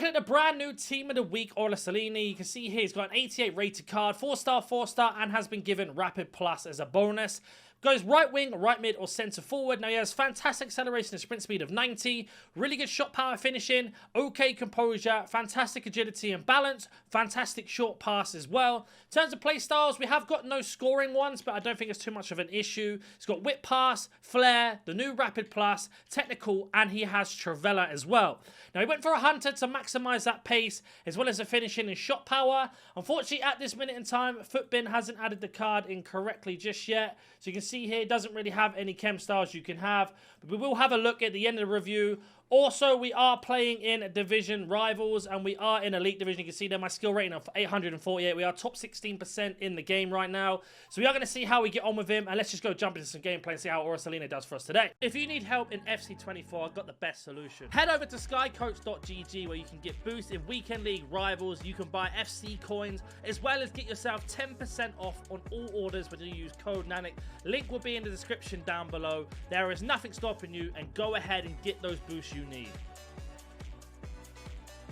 looking at the brand new Team of the Week, Orsolini. You can see here he's got an 88 rated card, 4-star, 4-star, and has been given Rapid Plus as a bonus. Goes right wing, right mid, or centre forward. Now he has fantastic acceleration and sprint speed of 90, really good shot power finishing, okay composure, fantastic agility and balance, fantastic short pass as well. In terms of play styles, we have got no scoring ones, but I don't think it's too much of an issue. He's got whip pass, flair, the new Rapid Plus, technical, and he has Trivela as well. Now he went for a hunter to maximise that pace, as well as the finishing and shot power. Unfortunately, at this minute in time, Footbin hasn't added the card in correctly just yet. So you can see here, it doesn't really have any chem styles you can have. But we will have a look at the end of the review. Also, we are playing in Division Rivals, and we are in Elite Division. You can see there my skill rating of 848. We are top 16% in the game right now. So we are going to see how we get on with him, and let's just go jump into some gameplay and see how Orsolini does for us today. If you need help in FC24, I've got the best solution. Head over to skycoach.gg where you can get boosts in Weekend League Rivals. You can buy FC coins, as well as get yourself 10% off on all orders when you use code NANIC. Link will be in the description down below. There is nothing stopping you, and go ahead and get those boosts you need.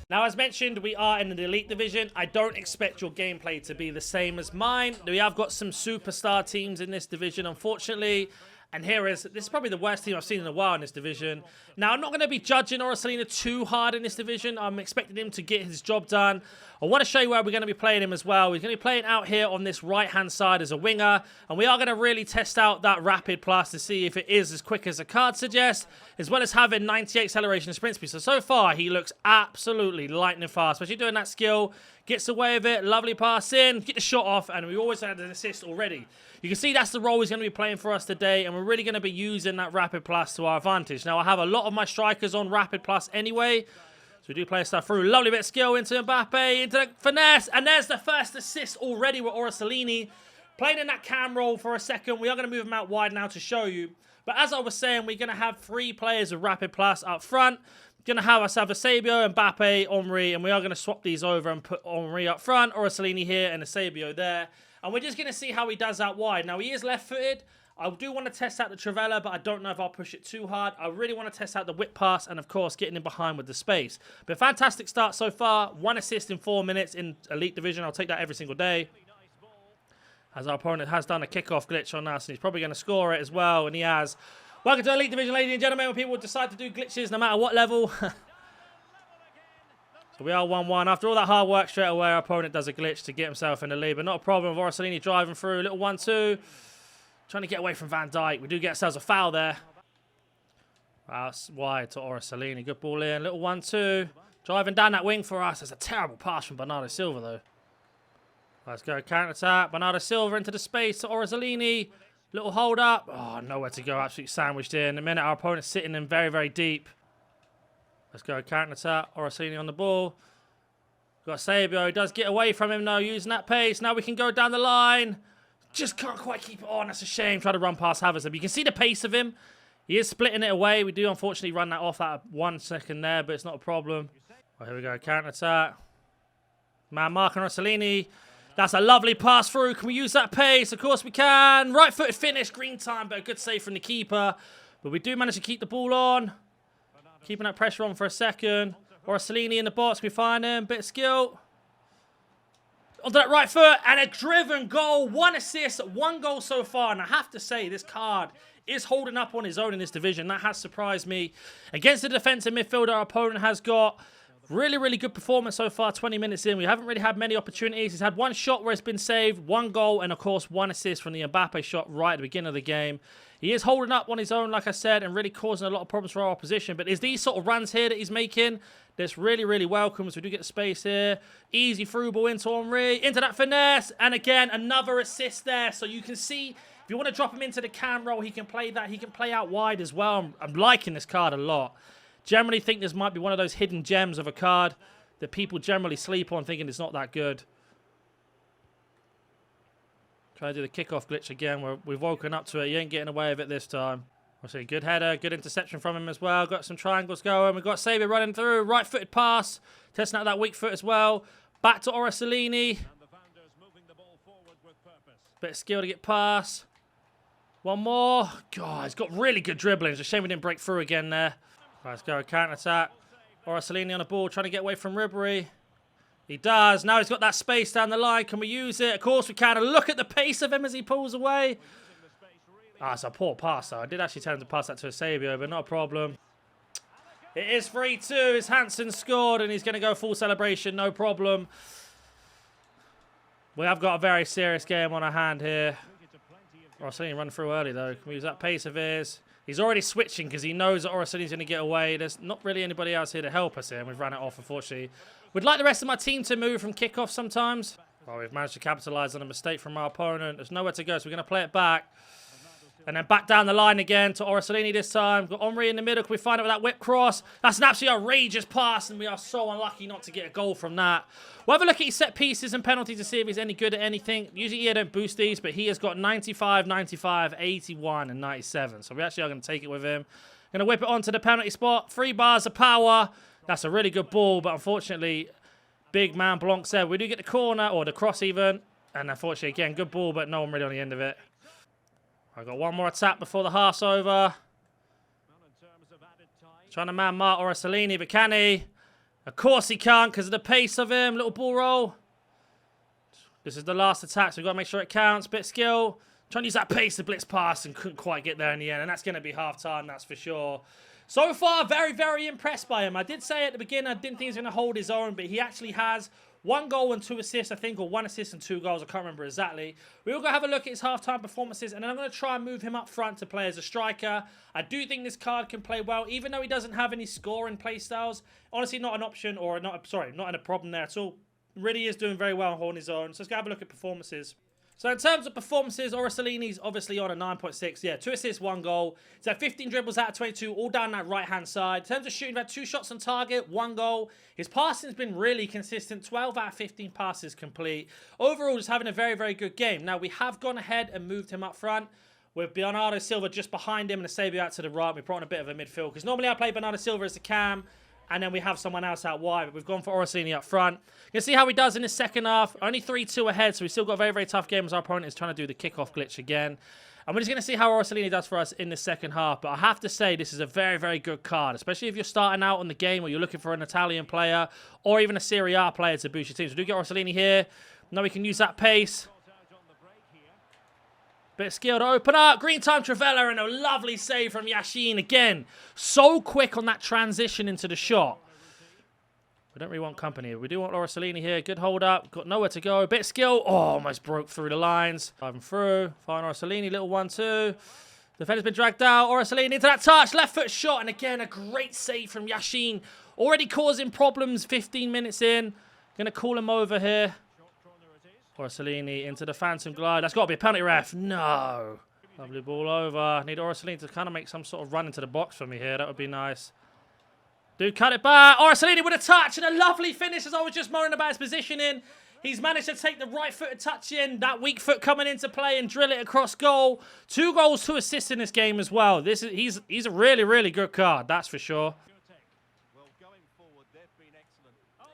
Now, as mentioned, we are in the Elite Division. I don't expect your gameplay to be the same as mine. We have got some superstar teams in this division, unfortunately. And this is probably the worst team I've seen in a while in this division. Now, I'm not going to be judging Orsolini too hard in this division. I'm expecting him to get his job done. I want to show you where we're going to be playing him as well. He's going to be playing out here on this right-hand side as a winger. And we are going to really test out that Rapid Plus to see if it is as quick as the card suggests, as well as having 98 acceleration and sprint speed. So far, he looks absolutely lightning fast, especially doing that skill. Gets away with it, lovely pass in, get the shot off, and we always had an assist already. You can see that's the role he's going to be playing for us today, and we're really going to be using that Rapid Plus to our advantage. Now, I have a lot of my strikers on Rapid Plus anyway, so we do play stuff through. Lovely bit of skill into Mbappe, into the finesse, and there's the first assist already with Orsolini. Playing in that cam role for a second, we are going to move him out wide now to show you. But as I was saying, we're going to have 3 players with Rapid Plus up front. Going to have ourselves Eusebio, Mbappe, Omri, and we are going to swap these over and put Omri up front, Orsolini here, and Eusebio there. And we're just going to see how he does out wide. Now, he is left-footed. I do want to test out the Trivela, but I don't know if I'll push it too hard. I really want to test out the whip pass and, of course, getting in behind with the space. But fantastic start so far. 1 assist in 4 minutes in Elite Division. I'll take that every single day. As our opponent has done a kickoff glitch on us, and he's probably going to score it as well, and he has. Welcome to Elite Division, ladies and gentlemen, when people decide to do glitches no matter what level. So we are 1-1. After all that hard work, straight away, our opponent does a glitch to get himself in the lead. But not a problem with Orsolini driving through. Little 1-2. Trying to get away from Van Dijk. We do get ourselves a foul there. Wow, that's wide to Orsolini. Good ball in. Little 1-2. Driving down that wing for us. That's a terrible pass from Bernardo Silva, though. Let's go counter-attack. Bernardo Silva into the space to Orsolini. Little hold up. Oh, nowhere to go. Absolutely sandwiched in. The minute our opponent's sitting in very, very deep. Let's go counter-attack. Orsolini on the ball. Got Sabio. He does get away from him, though, using that pace. Now we can go down the line. Just can't quite keep it on. That's a shame. Try to run past Havertz. But you can see the pace of him. He is splitting it away. We do, unfortunately, run that off that 1 second there, but it's not a problem. Well, here we go. Counter-attack. Man marking Orsolini. That's a lovely pass through. Can we use that pace? Of course we can. Right-footed finish. Green time, but a good save from the keeper. But we do manage to keep the ball on. Keeping that pressure on for a second. Orsolini in the box. Can we find him? Bit of skill. Onto that right foot. And a driven goal. 1 assist. 1 goal so far. And I have to say, this card is holding up on his own in this division. That has surprised me. Against the defensive midfielder our opponent has got. Really, really good performance so far, 20 minutes in. We haven't really had many opportunities. He's had 1 shot where it's been saved, 1 goal, and, of course, 1 assist from the Mbappe shot right at the beginning of the game. He is holding up on his own, like I said, and really causing a lot of problems for our opposition. But it's these sort of runs here that he's making that's really, really welcome. So we do get space here. Easy through ball into Henry, into that finesse. And, again, another assist there. So you can see, if you want to drop him into the cam role, he can play that. He can play out wide as well. I'm liking this card a lot. Generally think this might be one of those hidden gems of a card that people generally sleep on thinking it's not that good. Try to do the kickoff glitch again. We've woken up to it. He ain't getting away with it this time. We'll see. Good header. Good interception from him as well. Got some triangles going. We've got Sabia running through. Right-footed pass. Testing out that weak foot as well. Back to Orsolini. Bit of skill to get past. 1 more. God, he's got really good dribbling. It's a shame we didn't break through again there. Let's go. Counter-attack. Orsolini on the ball, trying to get away from Ribery. He does. Now he's got that space down the line. Can we use it? Of course we can. And look at the pace of him as he pulls away. Ah, it's a poor pass, though. I did actually tell him to pass that to Eusebio, but not a problem. It is 3-2. It's Hansen scored, and he's going to go full celebration. No problem. We have got a very serious game on our hand here. Orsolini run through early, though. Can we use that pace of his? He's already switching because he knows that Orsolini's going to get away. There's not really anybody else here to help us here, and we've run it off, unfortunately. Would like the rest of my team to move from kickoff sometimes. Well, we've managed to capitalise on a mistake from our opponent. There's nowhere to go, so we're going to play it back. And then back down the line again to Orsolini this time. Got Omri in the middle. Can we find it with that whip cross? That's an absolutely outrageous pass, and we are so unlucky not to get a goal from that. We'll have a look at his set pieces and penalties to see if he's any good at anything. Usually he don't boost these, but he has got 95, 95, 81, and 97. So we actually are going to take it with him. Going to whip it onto the penalty spot. 3 bars of power. That's a really good ball, but unfortunately, big man Blanc said we do get the corner, or the cross even. And unfortunately, again, good ball, but no one really on the end of it. I've got one more attack before the half's over. Trying to man-mark Orsolini, but can he? Of course he can't because of the pace of him. Little ball roll. This is the last attack, so we've got to make sure it counts. Bit of skill. Trying to use that pace to blitz pass and couldn't quite get there in the end. And that's going to be half-time, that's for sure. So far, very, very impressed by him. I did say at the beginning I didn't think he was going to hold his own, but he actually has 1 goal and 2 assists, I think, or 1 assist and 2 goals. I can't remember exactly. We're going to have a look at his halftime performances, and then I'm going to try and move him up front to play as a striker. I do think this card can play well, even though he doesn't have any scoring play styles. Honestly, not an option, or not a problem there at all. Really is doing very well on his own. So let's go have a look at performances. So in terms of performances, Orsolini's obviously on a 9.6. Yeah, 2 assists, 1 goal. He's had 15 dribbles out of 22, all down that right-hand side. In terms of shooting, he's had 2 shots on target, 1 goal. His passing's been really consistent, 12 out of 15 passes complete. Overall, just having a very, very good game. Now, we have gone ahead and moved him up front with Bernardo Silva just behind him and Eusebio out to the right. We brought on a bit of a midfield because normally I play Bernardo Silva as a cam, and then we have someone else out wide. But we've gone for Orsolini up front. You can see how he does in the second half. Only 3-2 ahead, so we've still got a very, very tough game as our opponent is trying to do the kickoff glitch again. And we're just going to see how Orsolini does for us in the second half. But I have to say, this is a very, very good card, especially if you're starting out on the game or you're looking for an Italian player or even a Serie A player to boost your team. So we do get Orsolini here. Now we can use that pace. Bit of skill to open up. Green time Travella and a lovely save from Yashin again. So quick on that transition into the shot. We don't really want company. We do want Orsolini here. Good hold up. Got nowhere to go. Bit of skill. Oh, almost broke through the lines. Driving through. Fine Orsolini. Little 1-2. Defender's been dragged out. Orsolini into that touch. Left foot shot. And again, a great save from Yashin. Already causing problems 15 minutes in. Going to call him over here. Orsolini into the phantom glide. That's got to be a penalty, ref. No. Lovely ball over. Need Orsolini to kind of make some sort of run into the box for me here. That would be nice. Do cut it back. Orsolini with a touch and a lovely finish as I was just moaning about his positioning. He's managed to take the right-footed touch in. That weak foot coming into play and drill it across goal. 2 goals, 2 assists in this game as well. He's a really, really good card. That's for sure.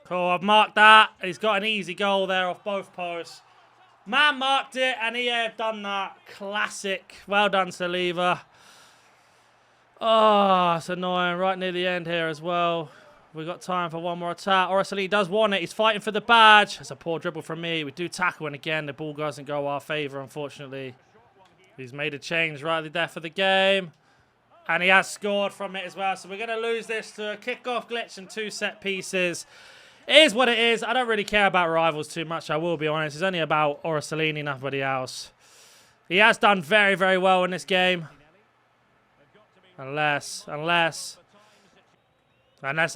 Cool, I've marked that. He's got an easy goal there off both posts. Man marked it, and he have done that. Classic. Well done, Saliva. Oh, it's annoying. Right near the end here as well. We've got time for one more attack. Orsolini does want it. He's fighting for the badge. It's a poor dribble from me. We do tackle, and again, the ball doesn't go our favour, unfortunately. He's made a change right at the death of the game. And he has scored from it as well. So we're going to lose this to a kickoff glitch and 2 set pieces. It is what it is. I don't really care about rivals too much, I will be honest. It's only about Orsolini, nobody else. He has done very, very well in this game. Unless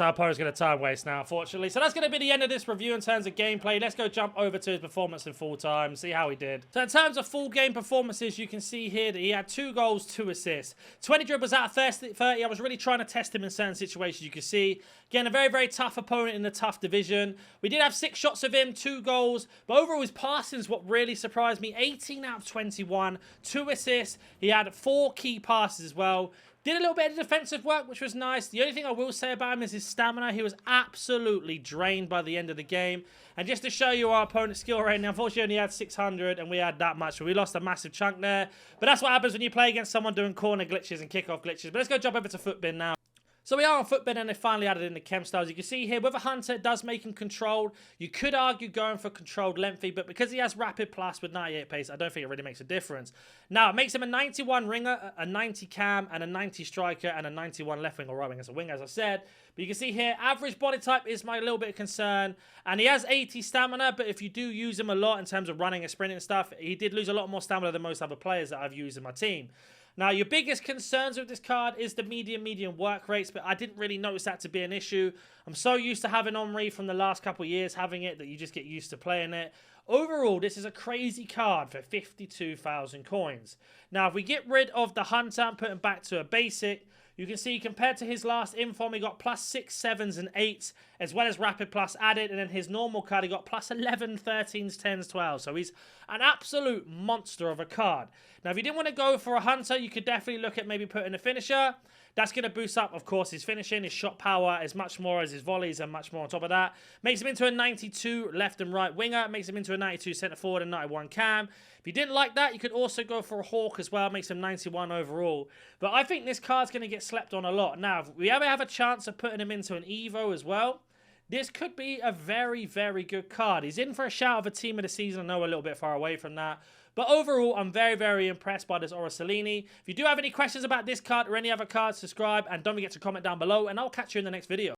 our opponent's going to time waste now, unfortunately. So that's going to be the end of this review in terms of gameplay. Let's go jump over to his performance in full time, see how he did. So in terms of full game performances, you can see here that he had 2 goals, 2 assists. 20 dribbles out of 30. I was really trying to test him in certain situations, you can see. Again, a very, very tough opponent in the tough division. We did have 6 shots of him, 2 goals. But overall, his passing is what really surprised me. 18 out of 21, 2 assists. He had 4 key passes as well. Did a little bit of defensive work, which was nice. The only thing I will say about him is his stamina. He was absolutely drained by the end of the game. And just to show you our opponent's skill rating, unfortunately, he only had 600, and we had that much. So we lost a massive chunk there. But that's what happens when you play against someone doing corner glitches and kickoff glitches. But let's go jump over to Footbin now. So we are on footbed and they finally added in the chem styles. You can see here with a hunter, it does make him controlled. You could argue going for controlled lengthy, but because he has rapid plus with 98 pace, I don't think it really makes a difference. Now, it makes him a 91 ringer, a 90 cam, and a 90 striker, and a 91 left wing or right wing as a winger, as I said. But you can see here, average body type is my little bit of concern. And he has 80 stamina, but if you do use him a lot in terms of running and sprinting and stuff, he did lose a lot more stamina than most other players that I've used in my team. Now, your biggest concerns with this card is the medium work rates, but I didn't really notice that to be an issue. I'm so used to having Omri from the last couple of years having it that you just get used to playing it. Overall, this is a crazy card for 52,000 coins. Now, if we get rid of the Hunter and put him back to a basic, you can see compared to his last inform, he got plus 6, 7s, and 8s, as well as Rapid Plus added, and then his normal card, he got plus 11, 13s, 10s, 12s. So he's an absolute monster of a card. Now, if you didn't want to go for a Hunter, you could definitely look at maybe putting a finisher. That's going to boost up, of course, his finishing, his shot power, as much more as his volleys and much more on top of that. Makes him into a 92 left and right winger. Makes him into a 92 centre forward and 91 cam. If you didn't like that, you could also go for a Hawk as well. Makes him 91 overall. But I think this card's going to get slept on a lot. Now, if we ever have a chance of putting him into an Evo as well, this could be a very, very good card. He's in for a shout of a team of the season. I know we're a little bit far away from that. But overall, I'm very, very impressed by this Orsolini. If you do have any questions about this card or any other cards, subscribe and don't forget to comment down below. And I'll catch you in the next video.